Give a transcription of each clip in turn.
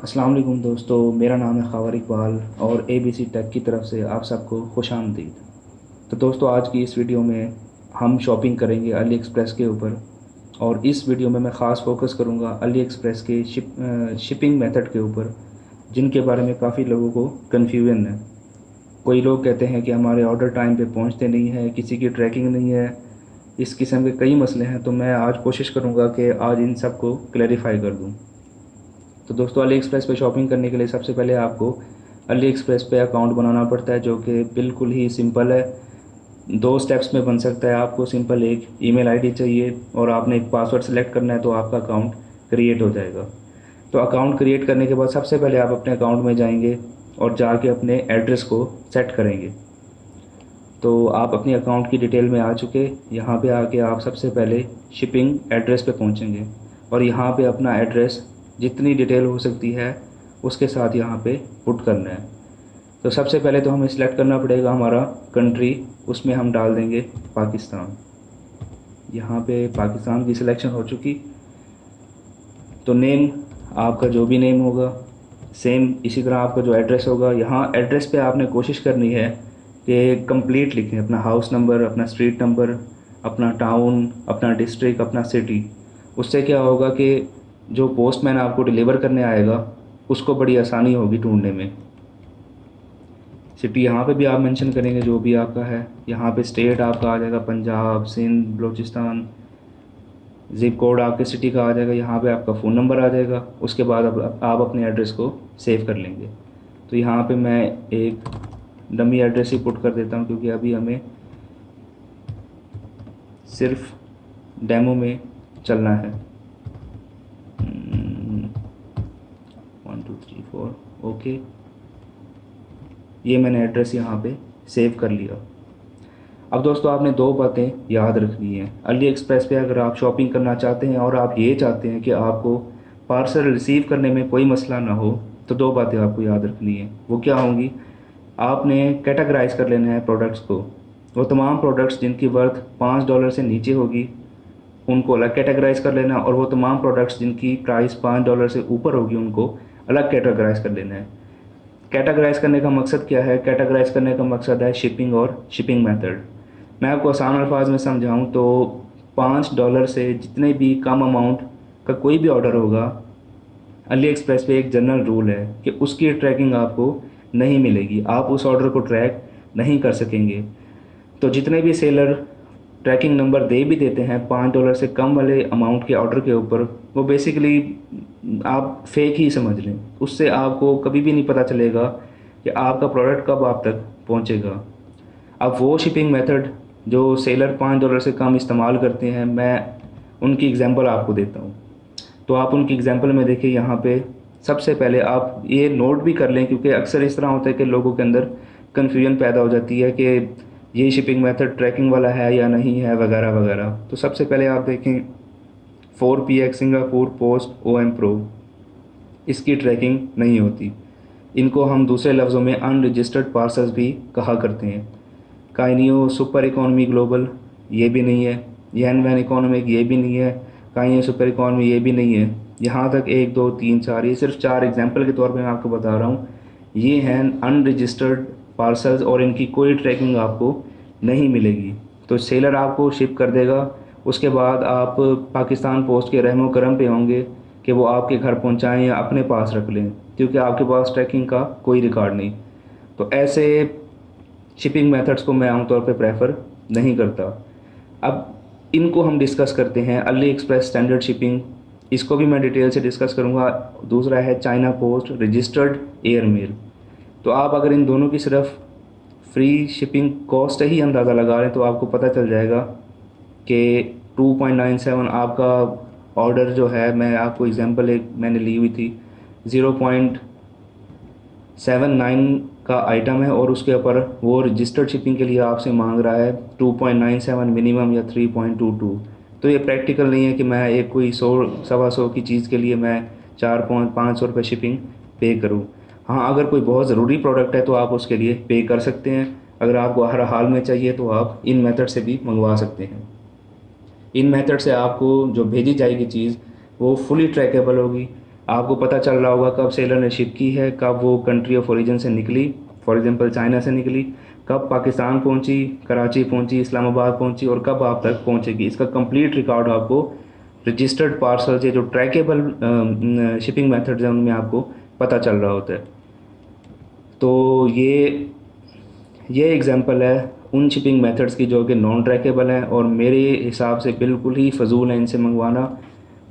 अस्सलाम वालेकुम दोस्तों, मेरा नाम है ख़ावर इकबाल और ABC टेक की तरफ से आप सबको खुशामदीद। तो दोस्तों, आज की इस वीडियो में हम शॉपिंग करेंगे अली एक्सप्रेस के ऊपर। और इस वीडियो में मैं ख़ास फोकस करूंगा अली एक्सप्रेस के शिपिंग मेथड के ऊपर, जिनके बारे में काफ़ी लोगों को कन्फ्यूजन है। कोई लोग कहते हैं कि हमारे ऑर्डर टाइम पे पहुंचते नहीं हैं, किसी की ट्रैकिंग नहीं है, इस किस्म के कई मसले हैं। तो मैं आज कोशिश करूँगा कि आज इन सब को क्लैरिफाई कर दूँ। तो दोस्तों, अली एक्सप्रेस पे शॉपिंग करने के लिए सबसे पहले आपको अली एक्सप्रेस पे अकाउंट बनाना पड़ता है, जो कि बिल्कुल ही सिंपल है। 2 स्टेप्स में बन सकता है। आपको सिंपल एक ईमेल आईडी चाहिए और आपने एक पासवर्ड सेलेक्ट करना है, तो आपका अकाउंट क्रिएट हो जाएगा। तो अकाउंट क्रिएट करने के बाद सबसे पहले आप अपने अकाउंट में जाएंगे और जाके अपने एड्रेस को सेट करेंगे। तो आप अपनी अकाउंट की डिटेल में आ चुके, यहाँ पे आके आप सबसे पहले शिपिंग एड्रेस पे पहुँचेंगे और यहाँ पे अपना एड्रेस जितनी डिटेल हो सकती है उसके साथ यहाँ पे पुट करना है। तो सबसे पहले तो हमें सिलेक्ट करना पड़ेगा हमारा कंट्री, उसमें हम डाल देंगे पाकिस्तान। यहाँ पे पाकिस्तान की सिलेक्शन हो चुकी। तो नेम आपका जो भी नेम होगा सेम इसी तरह आपका जो एड्रेस होगा, यहाँ एड्रेस पे आपने कोशिश करनी है कि कंप्लीट लिखें, अपना हाउस नंबर, अपना स्ट्रीट नंबर, अपना टाउन, अपना डिस्ट्रिक्ट, अपना सिटी। उससे क्या होगा कि जो पोस्टमैन आपको डिलीवर करने आएगा उसको बड़ी आसानी होगी ढूंढने में। सिटी यहाँ पे भी आप मेंशन करेंगे जो भी आपका है। यहाँ पे स्टेट आपका आ जाएगा पंजाब, सिंध, बलूचिस्तान। ज़िप कोड आपके सिटी का आ जाएगा। यहाँ पे आपका फ़ोन नंबर आ जाएगा। उसके बाद अब आप अपने एड्रेस को सेव कर लेंगे। तो यहाँ पे मैं एक डमी एड्रेस ही पुट कर देता हूँ, क्योंकि अभी हमें सिर्फ डेमो में चलना है। 1 2 3 4 ओके, ये मैंने एड्रेस यहाँ पे सेव कर लिया। अब दोस्तों, आपने 2 बातें याद रखनी है। अली एक्सप्रेस पे अगर आप शॉपिंग करना चाहते हैं और आप ये चाहते हैं कि आपको पार्सल रिसीव करने में कोई मसला ना हो, तो 2 बातें आपको याद रखनी है। वो क्या होंगी? आपने कैटेगराइज कर लेना है प्रोडक्ट्स को। वो तमाम प्रोडक्ट्स जिनकी वर्थ $5 से नीचे होगी उनको अलग कैटेगराइज कर लेना, और वो तमाम प्रोडक्ट्स जिनकी प्राइस $5 से ऊपर होगी उनको अलग कैटेगराइज कर लेना है। कैटेगराइज करने का मकसद क्या है? कैटेगराइज करने का मकसद है शिपिंग और शिपिंग मेथड। मैं आपको आसान अल्फाज में समझाऊं तो $5 से जितने भी कम अमाउंट का कोई भी ऑर्डर होगा, अली एक्सप्रेस पे एक जनरल रूल है कि उसकी ट्रैकिंग आपको नहीं मिलेगी। आप उस ऑर्डर को ट्रैक नहीं कर सकेंगे। तो जितने भी सेलर ट्रैकिंग नंबर दे भी देते हैं $5 से कम वाले अमाउंट के ऑर्डर के ऊपर, वो बेसिकली आप फेक ही समझ लें। उससे आपको कभी भी नहीं पता चलेगा कि आपका प्रोडक्ट कब आप तक पहुंचेगा। अब वो शिपिंग मेथड जो सेलर $5 से कम इस्तेमाल करते हैं, मैं उनकी एग्जांपल आपको देता हूँ। तो आप उनकी एग्जांपल में देखिए, यहाँ पे सबसे पहले आप ये नोट भी कर लें, क्योंकि अक्सर इस तरह होता है कि लोगों के अंदर कन्फ्यूजन पैदा हो जाती है कि ये शिपिंग मेथड ट्रैकिंग वाला है या नहीं है, वगैरह वगैरह। तो सबसे पहले आप देखें 4PX Singapore post OM pro, इसकी ट्रैकिंग नहीं होती। इनको हम दूसरे लफ्ज़ों में अनरजिस्टर्ड पार्सल्स भी कहा करते हैं। काइनियो सुपर इकोनॉमी ग्लोबल, ये भी नहीं है। यन वैन इकोनॉमिक, ये भी नहीं है। काइनियो सुपर इकोनॉमी, ये भी नहीं है। यहाँ तक 1 2 3 4, ये सिर्फ 4 एग्जाम्पल के तौर पे मैं आपको बता रहा हूँ। ये हैं अनरजिस्टर्ड पार्सल्स और इनकी कोई ट्रैकिंग आपको नहीं मिलेगी। तो सेलर आपको शिप कर देगा, उसके बाद आप पाकिस्तान पोस्ट के रहमो करम पे होंगे कि वो आपके घर पहुंचाएं या अपने पास रख लें, क्योंकि आपके पास ट्रैकिंग का कोई रिकॉर्ड नहीं। तो ऐसे शिपिंग मेथड्स को मैं आमतौर पे प्रेफर नहीं करता। अब इनको हम डिस्कस करते हैं। अली एक्सप्रेस स्टैंडर्ड शिपिंग, इसको भी मैं डिटेल से डिस्कस करूँगा। दूसरा है चाइना पोस्ट रजिस्टर्ड एयरमेल। तो आप अगर इन दोनों की सिर्फ फ्री शिपिंग कॉस्ट ही अंदाज़ा लगा लें तो आपको पता चल जाएगा कि 2.97 आपका ऑर्डर जो है, मैं आपको एग्जांपल एक मैंने ली हुई थी, 0.79 का आइटम है और उसके ऊपर वो रजिस्टर्ड शिपिंग के लिए आपसे मांग रहा है 2.97 मिनिमम या 3.22। तो ये प्रैक्टिकल नहीं है कि मैं एक कोई 100 सवा 100 की चीज़ के लिए मैं 4-500 रुपये शिपिंग पे करूँ। हाँ, अगर कोई बहुत ज़रूरी प्रोडक्ट है तो आप उसके लिए पे कर सकते हैं। अगर आपको हर हाल में चाहिए तो आप इन मेथड से भी मंगवा सकते हैं। इन मेथड से आपको जो भेजी जाएगी चीज़ वो फुली ट्रैकेबल होगी। आपको पता चल रहा होगा कब सेलर ने शिप की है, कब वो कंट्री ऑफ ओरिजिन से निकली, फॉर एग्जांपल चाइना से निकली, कब पाकिस्तान पहुंची, कराची पहुंची, इस्लामाबाद पहुंची और कब आप तक पहुंचेगी। इसका कंप्लीट रिकॉर्ड आपको रजिस्टर्ड पार्सल से जो ट्रैकेबल शिपिंग मेथड्स हैं उनमें आपको पता चल रहा होता है। तो ये एग्जांपल है उन शिपिंग मेथड्स की जो कि नॉन ट्रैकेबल हैं और मेरे हिसाब से बिल्कुल ही फ़जूल है इनसे मंगवाना।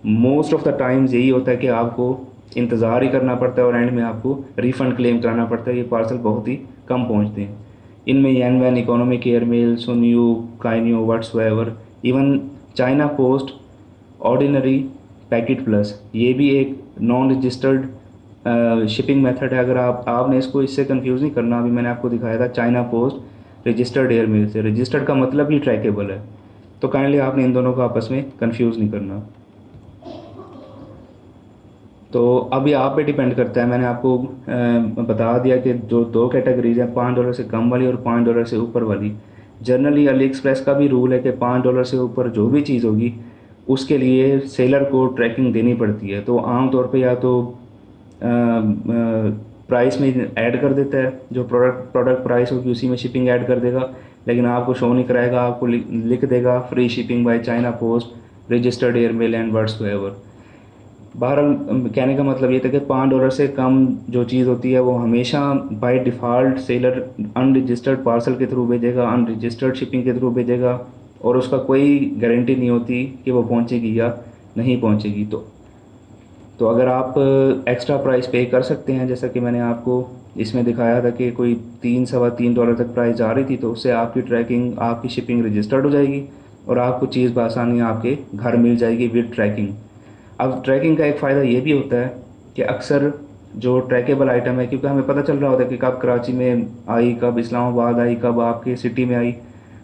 मोस्ट ऑफ़ द टाइम्स यही होता है कि आपको इंतज़ार ही करना पड़ता है और एंड में आपको रिफ़ंड क्लेम कराना पड़ता है। ये पार्सल बहुत ही कम पहुंचते हैं। इनमें यन वैन, इकोनॉमिक एयरमेल, सुनियो, काइनियो, whatsoever, even China Post ordinary packet plus, ये भी एक नॉन रजिस्टर्ड शिपिंग मेथड है। अगर आपने इसको इससे कंफ्यूज नहीं करना, अभी मैंने आपको दिखाया था चाइना पोस्ट रजिस्टर्ड एयरमेल से। रजिस्टर्ड का मतलब ही ट्रैकेबल है, तो काइंडली आपने इन दोनों को आपस में कंफ्यूज नहीं करना। तो अभी आप पे डिपेंड करता है। मैंने आपको बता दिया कि जो दो कैटेगरीज हैं, $5 से कम वाली और $5 से ऊपर वाली। जनरली अली एक्सप्रेस का भी रूल है कि $5 से ऊपर जो भी चीज़ होगी उसके लिए सेलर को ट्रैकिंग देनी पड़ती है। तो आम तौर पे या तो प्राइस में ऐड कर देता है, जो प्रोडक्ट प्राइस होगी उसी में शिपिंग ऐड कर देगा, लेकिन आपको शो नहीं कराएगा, आपको लिख देगा free shipping by China post registered airmail and whatsoever. बहरहाल कहने का मतलब ये था कि $5 से कम जो चीज़ होती है वो हमेशा by default seller unregistered parcel के थ्रू भेजेगा, अनरजिस्टर्ड शिपिंग के थ्रू भेजेगा और उसका कोई गारंटी नहीं होती कि वो पहुंचेगी या नहीं पहुंचेगी। तो अगर आप एक्स्ट्रा प्राइस पे कर सकते हैं, जैसा कि मैंने आपको इसमें दिखाया था कि कोई $3 तक प्राइस जा रही थी, तो उससे आपकी ट्रैकिंग, आपकी शिपिंग रजिस्टर्ड हो जाएगी और आपको चीज़ बआसानी आपके घर मिल जाएगी विद ट्रैकिंग। अब ट्रैकिंग का एक फ़ायदा ये भी होता है कि अक्सर जो ट्रैकेबल आइटम है, क्योंकि हमें पता चल रहा होता है कि कब कराची में आई, कब इस्लामाबाद आई, कब आपके सिटी में आई,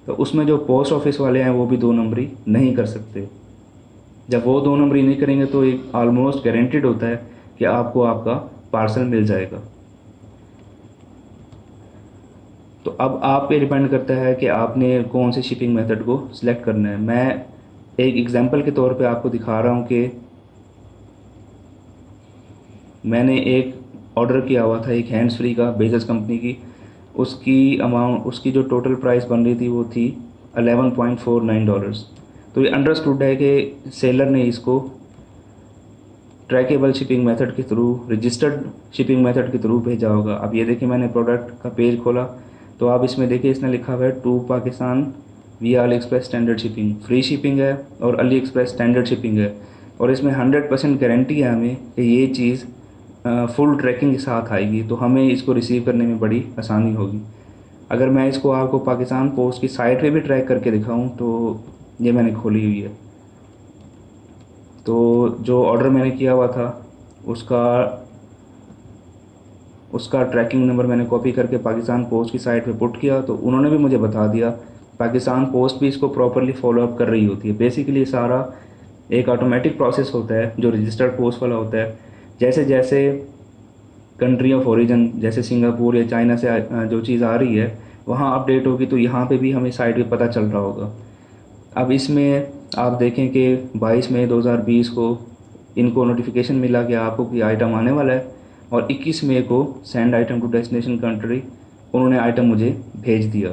तो उसमें जो पोस्ट ऑफिस वाले हैं वो भी 2 नंबरी नहीं कर सकते। जब वो 2 नंबरी नहीं करेंगे तो एक ऑलमोस्ट गारंटेड होता है कि आपको आपका पार्सल मिल जाएगा। तो अब आप पे डिपेंड करता है कि आपने कौन से शिपिंग मेथड को सिलेक्ट करना है। मैं एक एग्जांपल के तौर पे आपको दिखा रहा हूँ कि मैंने एक ऑर्डर किया हुआ था एक हैंड्स फ्री का बेजस कंपनी की। उसकी जो टोटल प्राइस बन रही थी वो थी $11.49। तो ये अंडरस्टूड है कि सेलर ने इसको ट्रैकेबल शिपिंग मेथड के थ्रू, रजिस्टर्ड शिपिंग मेथड के थ्रू भेजा होगा। अब ये देखिए, मैंने प्रोडक्ट का पेज खोला तो आप इसमें देखिए इसने लिखा हुआ है टू पाकिस्तान विया Ali express standard shipping, free shipping है और अली एक्सप्रेस स्टैंडर्ड शिपिंग है। और इसमें 100% गारंटी है हमें कि ये चीज़ फुल ट्रैकिंग के साथ आएगी, तो हमें इसको रिसीव करने में बड़ी आसानी होगी। अगर मैं इसको आपको पाकिस्तान पोस्ट की साइट पे भी ट्रैक करके दिखाऊं, तो ये मैंने खोली हुई है। तो जो ऑर्डर मैंने किया हुआ था उसका ट्रैकिंग नंबर मैंने कॉपी करके पाकिस्तान पोस्ट की साइट पे पुट किया, तो उन्होंने भी मुझे बता दिया पाकिस्तान पोस्ट भी इसको प्रॉपरली फॉलो अप कर रही होती है। बेसिकली सारा एक ऑटोमेटिक प्रोसेस होता है जो रजिस्टर्ड पोस्ट वाला होता है। जैसे जैसे कंट्री ऑफ ओरिजिन, जैसे सिंगापुर या चाइना से जो चीज़ आ रही है वहाँ अपडेट होगी, तो यहाँ पे भी हमें साइट पे पता चल रहा होगा। अब इसमें आप देखें कि 22 मई 2020 को इनको नोटिफिकेशन मिला कि आपको कोई आइटम आने वाला है, और 21 मई को send item to destination country उन्होंने आइटम मुझे भेज दिया।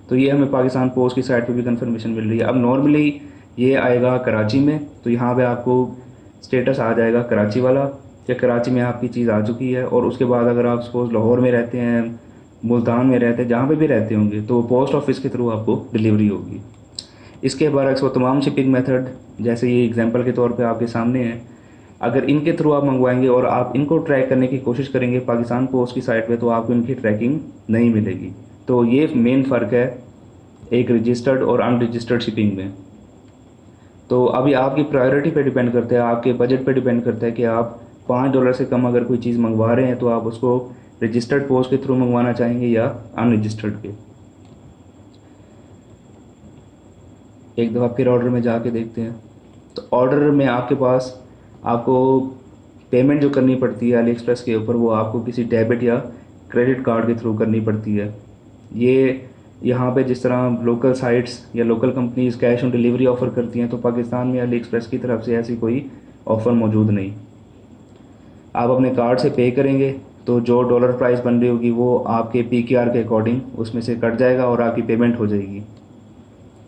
तो ये हमें पाकिस्तान पोस्ट की साइट पे भी कंफर्मेशन मिल रही है। अब नॉर्मली ये आएगा कराची में, तो यहाँ पे आपको स्टेटस आ जाएगा कराची वाला कि कराची में आपकी चीज़ आ चुकी है। और उसके बाद अगर आप सपोज़ लाहौर में रहते हैं, मुल्तान में रहते हैं, जहाँ पे भी रहते होंगे, तो पोस्ट ऑफिस के थ्रू आपको डिलीवरी होगी। इसके बरक्स वो तमाम शिपिंग मेथड जैसे ये एग्जांपल के तौर पे आपके सामने है, अगर इनके थ्रू आप मंगवाएंगे और आप इनको ट्रैक करने की कोशिश करेंगे पाकिस्तान पोस्ट की साइट पे, तो आपको इनकी ट्रैकिंग नहीं मिलेगी। तो ये मेन फ़र्क है एक रजिस्टर्ड और अनरजिस्टर्ड शिपिंग में। तो अभी आपकी प्रायोरिटी पे डिपेंड करता है, आपके बजट पे डिपेंड करता है कि आप $5 से कम अगर कोई चीज़ मंगवा रहे हैं तो आप उसको रजिस्टर्ड पोस्ट के थ्रू मंगवाना चाहेंगे या अनरजिस्टर्ड के। एक दफ़ा फिर ऑर्डर में जाके देखते हैं। तो ऑर्डर में आपके पास आपको पेमेंट जो करनी पड़ती है अली एक्सप्रेस के ऊपर, वो आपको किसी डेबिट या क्रेडिट कार्ड के थ्रू करनी पड़ती है। ये यहाँ पे जिस तरह लोकल साइट्स या local companies cash on delivery offer करती हैं, तो पाकिस्तान में अली एक्सप्रेस की तरफ से ऐसी कोई ऑफ़र मौजूद नहीं। आप अपने कार्ड से पे करेंगे तो जो डॉलर प्राइस बन रही होगी वो आपके PQR के अकॉर्डिंग उसमें से कट जाएगा और आपकी पेमेंट हो जाएगी।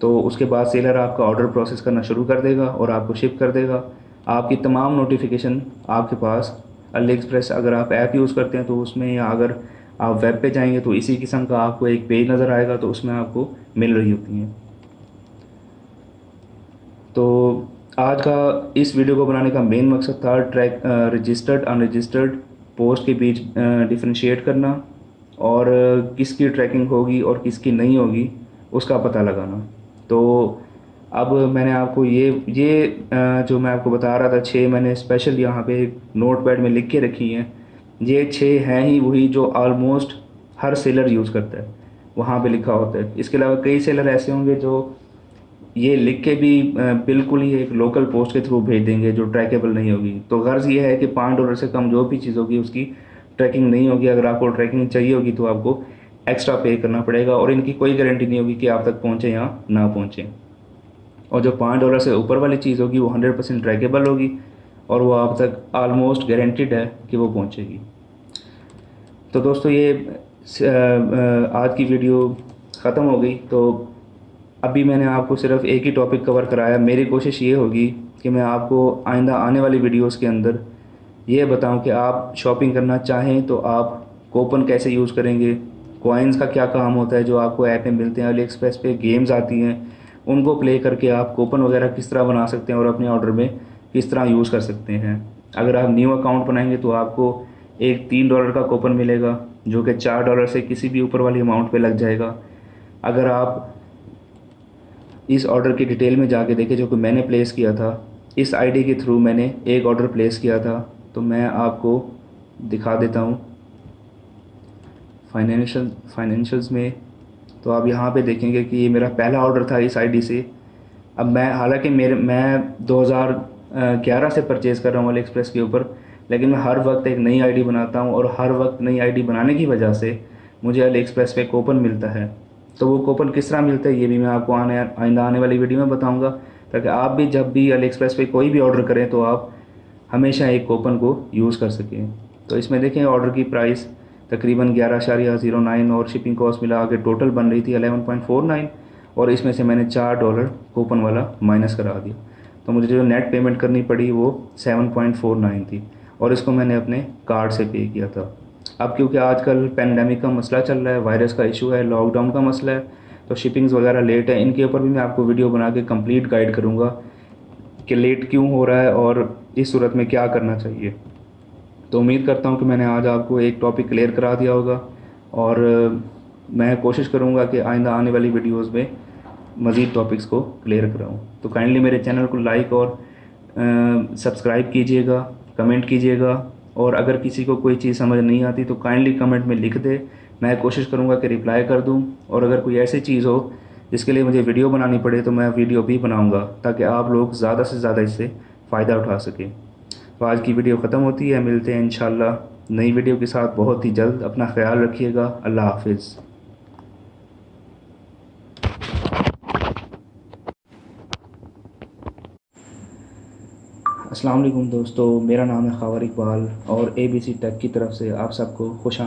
तो उसके बाद सेलर आपका ऑर्डर प्रोसेस करना शुरू कर देगा और आपको शिप कर देगा। आपकी तमाम नोटिफिकेशन आपके पास अली एक्सप्रेस, अगर आप ऐप यूज़ करते हैं तो उसमें, या अगर आप वेब पे जाएंगे तो इसी किस्म का आपको एक पेज नज़र आएगा, तो उसमें आपको मिल रही होती हैं। तो आज का इस वीडियो को बनाने का मेन मकसद था ट्रैक रजिस्टर्ड अनरजिस्टर्ड पोस्ट के बीच डिफरेंशिएट करना, और किसकी ट्रैकिंग होगी और किसकी नहीं होगी उसका पता लगाना। तो अब मैंने आपको ये जो मैं आपको बता रहा था, 6 मैंने स्पेशल यहाँ पे नोट पैड में लिख के रखी हैं। ये 6 हैं ही वही जो ऑलमोस्ट हर सेलर यूज़ करता है, वहाँ पे लिखा होता है। इसके अलावा कई सेलर ऐसे होंगे जो ये लिख के भी बिल्कुल ही एक लोकल पोस्ट के थ्रू भेज देंगे जो ट्रैकेबल नहीं होगी। तो गर्ज़ ये है कि $5 से कम जो भी चीज़ होगी उसकी ट्रैकिंग नहीं होगी। अगर आपको ट्रैकिंग चाहिए होगी तो आपको एक्स्ट्रा पे करना पड़ेगा, और इनकी कोई गारंटी नहीं होगी कि आप तक पहुँचे या ना पहुँचे। और जो $5 से ऊपर वाली चीज़ होगी वो 100% ट्रैकेबल होगी, और वो आप तक आलमोस्ट गारंटीड है कि वो पहुँचेगी। तो दोस्तों ये आज की वीडियो ख़त्म हो गई। तो अभी मैंने आपको सिर्फ एक ही टॉपिक कवर कराया। मेरी कोशिश ये होगी कि मैं आपको आइंदा आने वाली वीडियोस के अंदर ये बताऊं कि आप शॉपिंग करना चाहें तो आप कूपन कैसे यूज़ करेंगे, कॉइन्स का क्या काम होता है जो आपको ऐप में मिलते हैं, अली एक्सप्रेस पे गेम्स आती हैं उनको प्ले करके आप कूपन वगैरह किस तरह बना सकते हैं और अपने ऑर्डर में किस तरह यूज़ कर सकते हैं। अगर आप न्यू अकाउंट बनाएंगे तो आपको एक $3 का कूपन मिलेगा जो कि $4 से किसी भी ऊपर वाली अमाउंट पे लग जाएगा। अगर आप इस ऑर्डर की डिटेल में जाके देखें जो कि मैंने प्लेस किया था, इस आईडी के थ्रू मैंने एक ऑर्डर प्लेस किया था, तो मैं आपको दिखा देता हूँ फाइनेंशियल्स में। तो आप यहाँ पे देखेंगे कि ये मेरा पहला ऑर्डर था इस आईडी से। अब मैं, हालांकि मैं 2011 से परचेज़ कर रहा हूँ अली एक्सप्रेस के ऊपर, लेकिन मैं हर वक्त एक नई आईडी बनाता हूँ, और हर वक्त नई आईडी बनाने की वजह से मुझे अली एक्सप्रेस पे कूपन मिलता है। तो वो कूपन किस तरह मिलता है ये भी मैं आपको आइंदा आने वाली वीडियो में बताऊंगा, ताकि आप भी जब भी अली एक्सप्रेस पे कोई भी ऑर्डर करें तो आप हमेशा एक कूपन को यूज़ कर सकें। तो इसमें देखें ऑर्डर की प्राइस तकरीबन 11.09 और शिपिंग कॉस्ट मिला के टोटल बन रही थी 11.49, और इसमें से मैंने $4 कूपन वाला माइनस करा दिया। तो मुझे जो नेट पेमेंट करनी पड़ी वो 7.49 थी, और इसको मैंने अपने कार्ड से पे किया था। अब क्योंकि आजकल पेंडेमिक का मसला चल रहा है, वायरस का इशू है, लॉकडाउन का मसला है, तो शिपिंग्स वगैरह लेट है। इनके ऊपर भी मैं आपको वीडियो बना के कंप्लीट गाइड करूँगा कि लेट क्यों हो रहा है और इस सूरत में क्या करना चाहिए। तो उम्मीद करता हूँ कि मैंने आज आपको एक टॉपिक क्लियर करा दिया होगा, और मैं कोशिश करूँगा कि आइंदा आने वाली वीडियोज़ में मज़ीद टॉपिक्स को क्लियर कराऊँ। तो काइंडली मेरे चैनल को लाइक और सब्सक्राइब कीजिएगा, कमेंट कीजिएगा, और अगर किसी को कोई चीज़ समझ नहीं आती तो काइंडली कमेंट में लिख दे, मैं कोशिश करूँगा कि रिप्लाई कर दूँ। और अगर कोई ऐसी चीज़ हो जिसके लिए मुझे वीडियो बनानी पड़े तो मैं वीडियो भी बनाऊँगा, ताकि आप लोग ज़्यादा से ज़्यादा इससे फ़ायदा उठा सकें। तो आज की वीडियो ख़त्म होती है, मिलते हैं इंशाल्लाह नई वीडियो के साथ बहुत ही जल्द। अपना ख्याल रखिएगा, अल्लाह हाफिज़। अस्सलाम वालेकुम दोस्तों, मेरा नाम है ख़ावर इकबाल, और ABC टेक की तरफ से आप सबको खुश